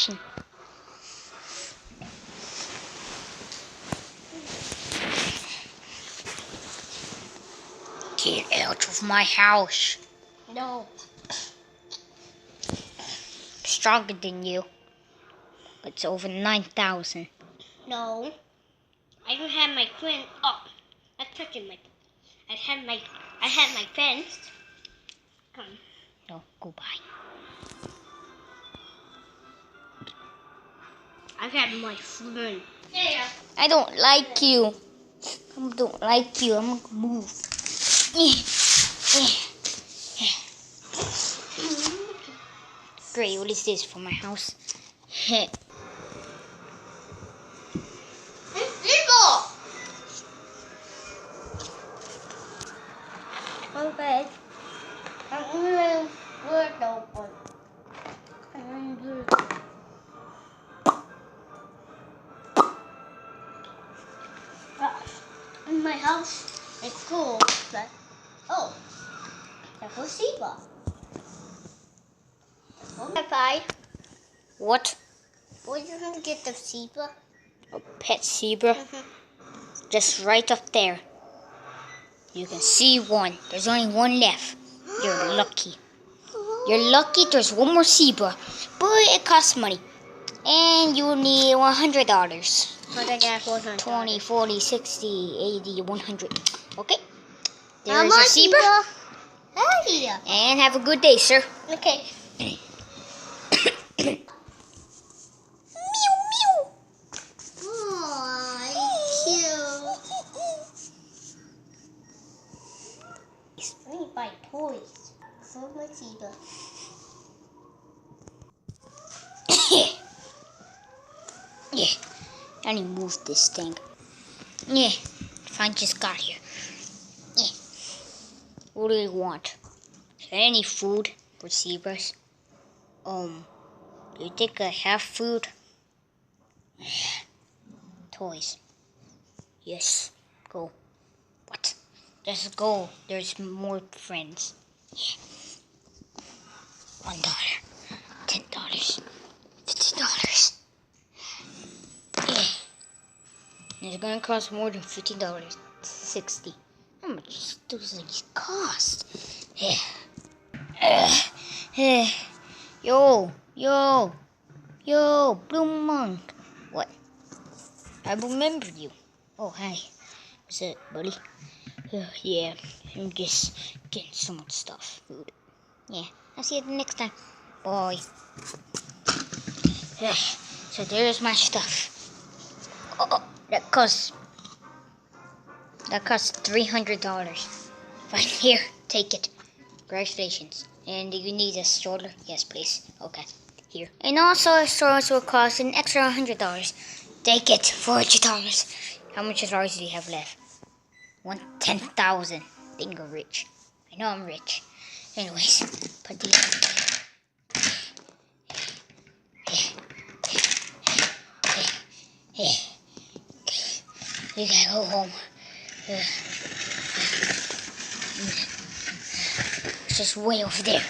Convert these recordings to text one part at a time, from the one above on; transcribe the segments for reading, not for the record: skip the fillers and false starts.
direction. Get out of my house. No. Stronger than you. It's over 9,000. No. I don't have my friend. Oh, that's touching my. I have my friends. Come. No, goodbye. I have my friend. Yeah. I don't like you. I don't like you. I'm gonna move. Great, what is this for my house? Okay. I'm gonna work open. In my house, it's cool, but oh, that's a zebra. Bye. What? Where you gonna get the zebra? A pet zebra? Just right up there. You can see one. There's only one left. You're lucky. You're lucky there's one more zebra. But it costs money. And you need $100. But I got 100. 20, 40, 60, 80, 100. Okay. How There's a much, zebra. Hey. And have a good day, sir. Okay. I need to buy toys for my zebra. Yeah. I need to move this thing. Yeah. I just got here. Yeah. What do you want? Is there any food for zebras? Do you think I have food? Toys. Yes. Go. What? Just go. There's more friends. Yeah. $1. $10. $50. Yeah. It's gonna cost more than $50. $60. How much do these cost? Yeah. Yo, Blue Monk. What? I remember you. Oh, hi. What's up, buddy? Yeah, I'm just getting so much stuff. Food. Yeah, I'll see you next time. Bye. So there's my stuff. Oh, that costs $300. Fine, here, take it. Congratulations. And do you need a stroller? Yes, please. Okay, here. And also, a stroller will cost an extra $100. Take it, $400. How much dollars do you have left? 10,000. I think you're rich. I know I'm rich. Anyways, put these up there. You gotta go home. It's just way over there.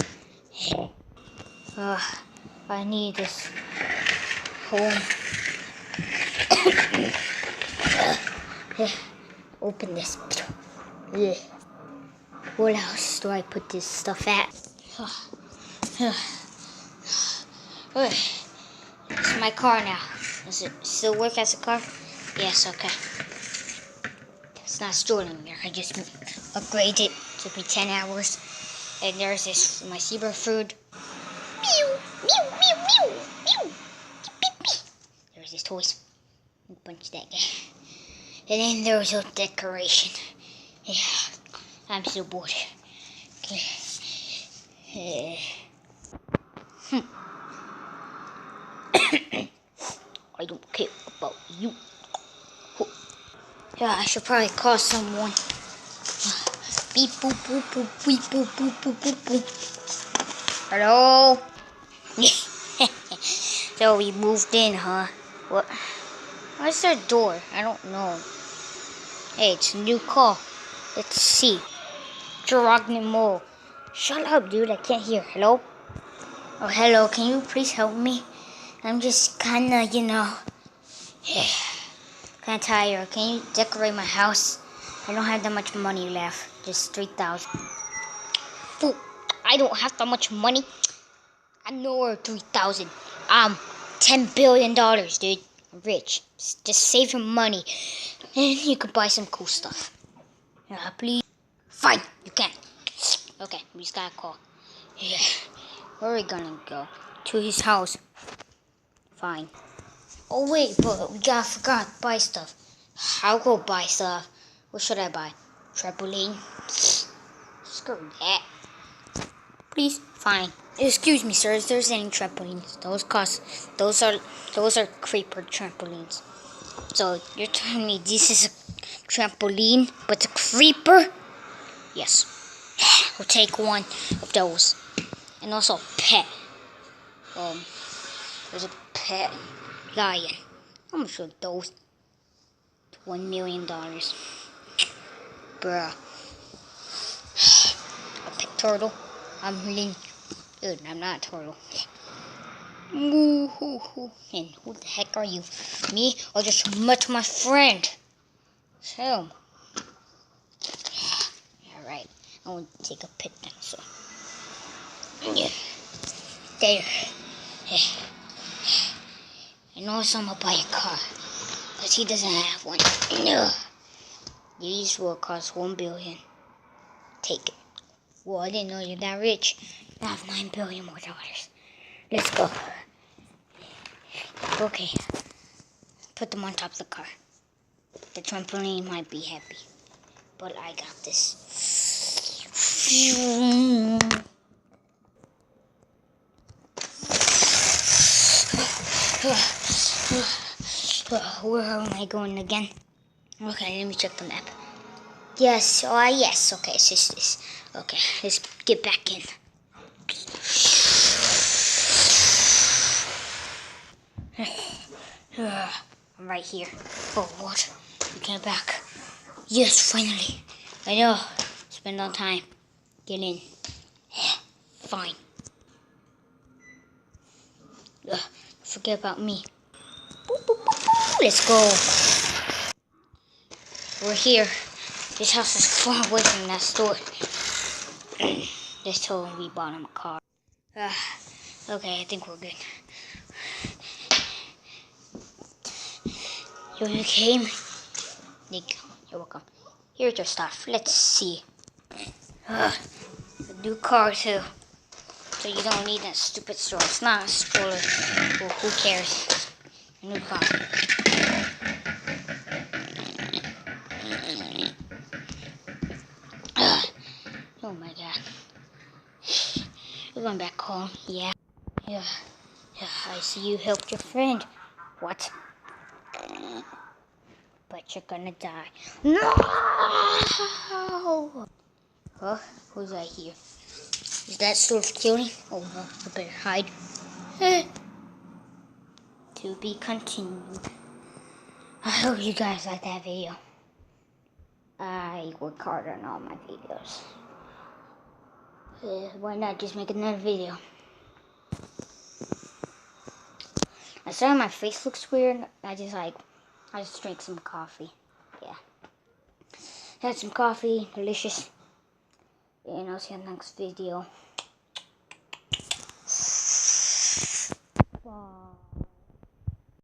I need this home. Open this. Yeah. What else do I put this stuff at? It's my car now. Does it still work as a car? Yes, okay. It's not stored anymore. I just upgraded it. Took me 10 hours. And there's this, my zebra food. Mew, mew, mew, mew, mew. Beep, beep. There's this toys. Punch that guy. And then there was a decoration. Yeah, I'm so bored. Okay. I don't care about you. Yeah, I should probably call someone. Beep boop boop boop beep boop boop boop boop boop. Hello? So we moved in, huh? What? Where's their door? I don't know. Hey, it's a new call. Let's see. Geronimo. Shut up, dude. I can't hear. Hello? Oh, hello. Can you please help me? I'm just kinda, kinda tired. Can you decorate my house? I don't have that much money left. Just 3,000. Fool, I don't have that much money. I'm nowhere 3,000. I'm $10 billion, dude. I'm rich. Just save your money. And you can buy some cool stuff. Yeah, please. Fine, you can. Okay, we just gotta call. Yeah. Where are we gonna go? To his house. Fine. Oh wait, but we forgot to buy stuff. I'll go buy stuff. What should I buy? Trampoline? Screw that. Please? Fine. Excuse me, sir. Is there any trampolines? Those are creeper trampolines. So you're telling me this is a trampoline, but a creeper? Yes. We'll take one of those. And also a pet. There's a pet lion. How much are those? $1 million. Bruh. A pet turtle. I'm really good. I'm not a turtle. Woo-hoo-hoo. And who the heck are you? Me? Or just met my friend? Him. Alright. I want to take a pit dinosaur. Yeah. There. And also I'm gonna buy a car. Because he doesn't have one. No. These will cost $1 billion. Take it. Well, I didn't know you're that rich. I have $9 billion more. Let's go. Okay. Put them on top of the car. The trampoline might be heavy, but I got this. Where am I going again? Okay, let me check the map. Yes, yes. Okay, it's just this. Okay, let's get back in. I'm right here. Oh, what? We came back. Yes, finally. I know. Spend all time. Get in. Fine. Forget about me. Let's go. We're here. This house is far away from that store. Just told him we bought him a car. Okay, I think we're good. You came? You're welcome. Here's your stuff. Let's see. A new car too. So you don't need that stupid store. It's not a stroller. Well, who cares? A new car. Oh my god. We're going back home. Yeah. I see you helped your friend. What? But you're gonna die. No! Huh? Who's that here? Is that sort of killing? Oh no, I better hide. To be continued. I hope you guys like that video. I work hard on all my videos. Why not just make another video? I saw my face looks weird. I just drank some coffee. Yeah. Had some coffee, delicious. And I'll see you in the next video.